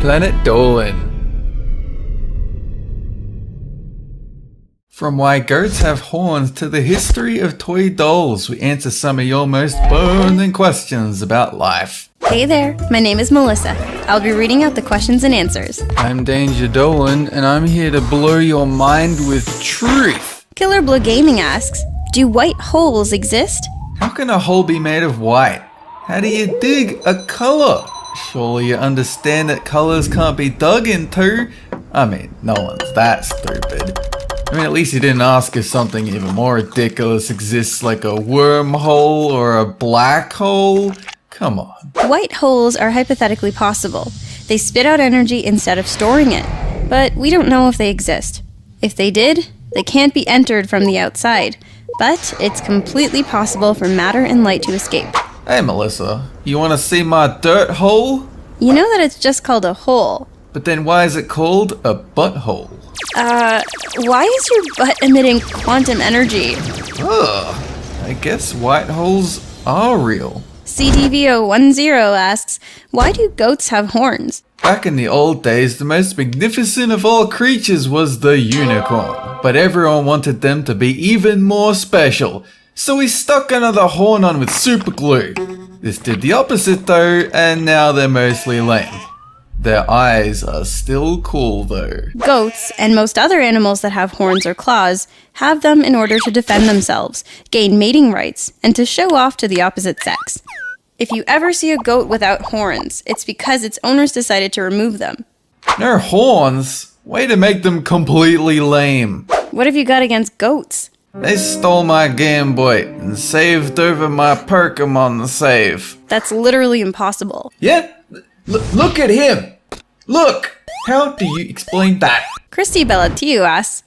Planet Dolan. From why goats have horns to the history of toy dolls, we answer some of your most burning questions about life. Hey there, my name is Melissa. I'll be reading out the questions and answers. I'm Danger Dolan, and I'm here to blow your mind with truth. Killer Blue Gaming asks, do white holes exist? How can a hole be made of white? How do you dig a color? Surely you understand that colors can't be dug into. I mean, no one's that stupid. I mean, at least you didn't ask if something even more ridiculous exists, like a wormhole or a black hole. Come on. White holes are hypothetically possible. They spit out energy instead of storing it, but we don't know if they exist. If they did, they can't be entered from the outside, but it's completely possible for matter and light to escape. Hey Melissa, you want to see my dirt hole? You know that it's just called a hole. But then why is it called a butthole? Why is your butt emitting quantum energy? Ugh, I guess white holes are real. CDVO10 asks, why do goats have horns? Back in the old days, the most magnificent of all creatures was the unicorn. But everyone wanted them to be even more special, so we stuck another horn on with super glue. This did the opposite though, and now they're mostly lame. Their eyes are still cool though. Goats, and most other animals that have horns or claws, have them in order to defend themselves, gain mating rights, and to show off to the opposite sex. If you ever see a goat without horns, it's because its owners decided to remove them. No horns? Way to make them completely lame. What have you got against goats? They stole my Game Boy and saved over my Pokemon save. That's literally impossible. Yeah? Look at him! Look! How do you explain that? Christy Bellatio asks,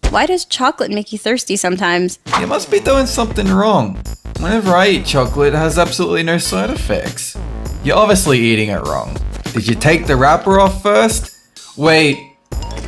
why does chocolate make you thirsty sometimes? You must be doing something wrong. Whenever I eat chocolate, it has absolutely no side effects. You're obviously eating it wrong. Did you take the wrapper off first? Wait,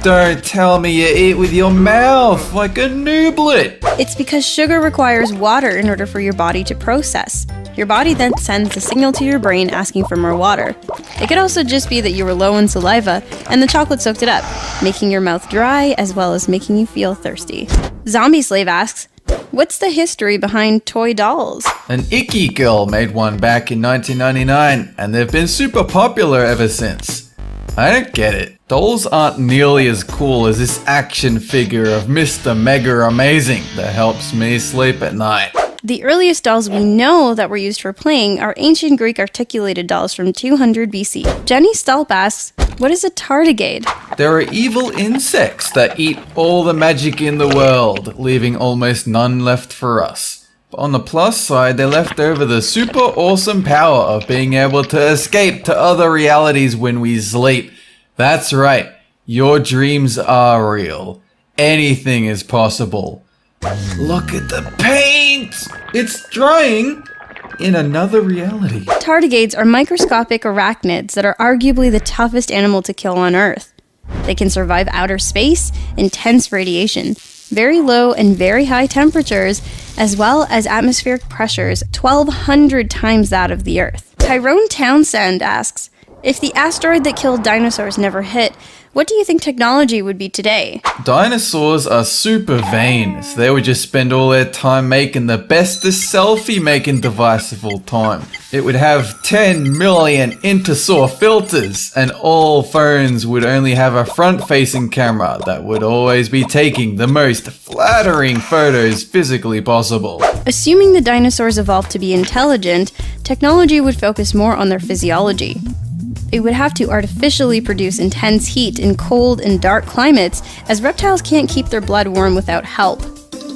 don't tell me you eat with your mouth like a nooblet. It's because sugar requires water in order for your body to process. Your body then sends a signal to your brain asking for more water. It could also just be that you were low in saliva and the chocolate soaked it up, making your mouth dry as well as making you feel thirsty. Zombie Slave asks, what's the history behind toy dolls? An icky girl made one back in 1999, and they've been super popular ever since. I don't get it. Dolls aren't nearly as cool as this action figure of Mr. Mega Amazing that helps me sleep at night. The earliest dolls we know that were used for playing are ancient Greek articulated dolls from 200 BC. Jenny Stolp asks, what is a tardigrade? There are evil insects that eat all the magic in the world, leaving almost none left for us. But on the plus side, they left over the super awesome power of being able to escape to other realities when we sleep. That's right, your dreams are real. Anything is possible. Look at the paint! It's drying in another reality. Tardigrades are microscopic arachnids that are arguably the toughest animal to kill on Earth. They can survive outer space, intense radiation, very low and very high temperatures, as well as atmospheric pressures 1,200 times that of the Earth. Tyrone Townsend asks, if the asteroid that killed dinosaurs never hit, what do you think technology would be today? Dinosaurs are super vain, so they would just spend all their time making the bestest selfie-making device of all time. It would have 10 million InterSAW filters, and all phones would only have a front-facing camera that would always be taking the most flattering photos physically possible. Assuming the dinosaurs evolved to be intelligent, technology would focus more on their physiology. It would have to artificially produce intense heat in cold and dark climates, as reptiles can't keep their blood warm without help.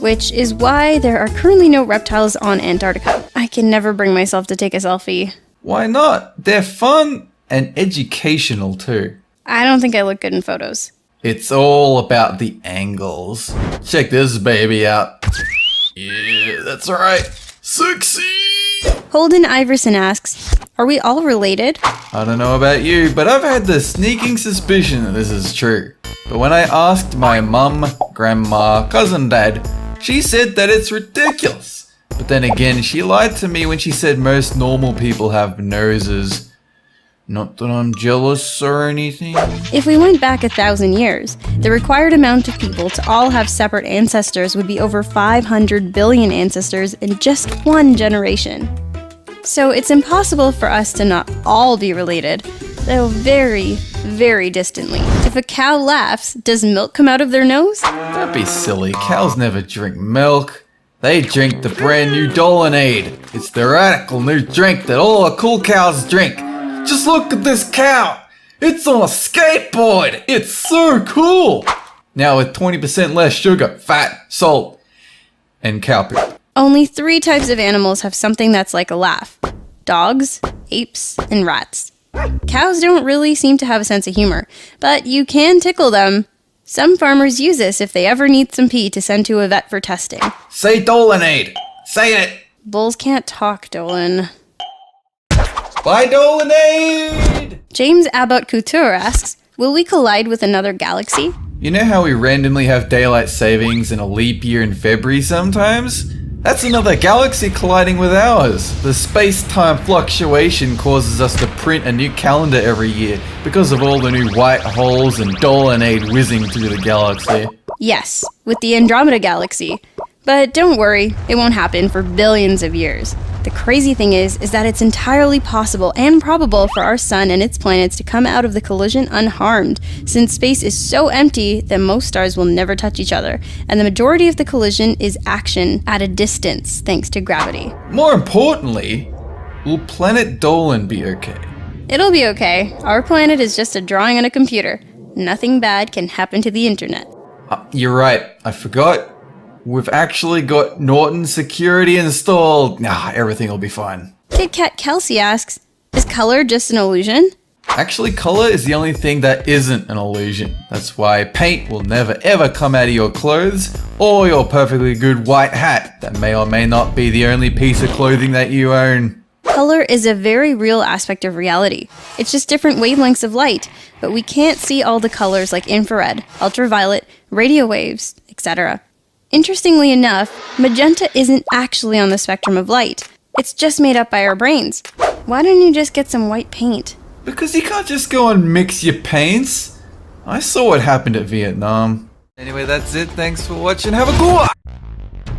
Which is why there are currently no reptiles on Antarctica. I can never bring myself to take a selfie. Why not? They're fun and educational too. I don't think I look good in photos. It's all about the angles. Check this baby out. Yeah, that's right. Sexy! Holden Iverson asks, are we all related? I don't know about you, but I've had the sneaking suspicion that this is true. But when I asked my mum, grandma, cousin, dad, she said that it's ridiculous. But then again, she lied to me when she said most normal people have noses. Not that I'm jealous or anything. If we went back 1,000 years, the required amount of people to all have separate ancestors would be over 500 billion ancestors in just one generation. So it's impossible for us to not all be related, though very, very distantly. If a cow laughs, does milk come out of their nose? Don't be silly. Cows never drink milk. They drink the brand new Dolanade. It's the radical new drink that all the cool cows drink. Just look at this cow. It's on a skateboard. It's so cool. Now with 20% less sugar, fat, salt, and cow poop. Only 3 types of animals have something that's like a laugh: dogs, apes, and rats. Cows don't really seem to have a sense of humor, but you can tickle them. Some farmers use this if they ever need some pee to send to a vet for testing. Say Dolanade. Say it. Bulls can't talk, Dolan. Bye, Dolanade. James Abbott Couture asks, will we collide with another galaxy? You know how we randomly have daylight savings and a leap year in February sometimes? That's another galaxy colliding with ours. The space-time fluctuation causes us to print a new calendar every year because of all the new white holes and Dolanade whizzing through the galaxy. Yes, with the Andromeda Galaxy. But don't worry, it won't happen for billions of years. The crazy thing is that it's entirely possible and probable for our sun and its planets to come out of the collision unharmed, since space is so empty that most stars will never touch each other, and the majority of the collision is action at a distance thanks to gravity. More importantly, will planet Dolan be okay? It'll be okay. Our planet is just a drawing on a computer. Nothing bad can happen to the internet. You're right, I forgot. We've actually got Norton security installed. Everything will be fine. Kit Kat Kelsey asks, is color just an illusion? Actually, color is the only thing that isn't an illusion. That's why paint will never ever come out of your clothes or your perfectly good white hat that may or may not be the only piece of clothing that you own. Color is a very real aspect of reality. It's just different wavelengths of light, but we can't see all the colors like infrared, ultraviolet, radio waves, etc. Interestingly enough, magenta isn't actually on the spectrum of light. It's just made up by our brains. Why don't you just get some white paint? Because you can't just go and mix your paints. I saw what happened at Vietnam. Anyway, that's it. Thanks for watching. Have a good one.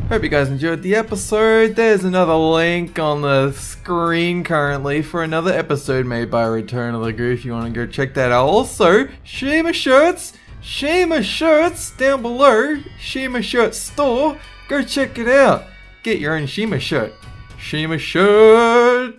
Hope you guys enjoyed the episode. There's another link on the screen currently for another episode made by Return of the Goo if you want to go check that out. Also, Shima shirts down below. Shima shirt store. Go check it out. Get your own Shima shirt. Shima shirt.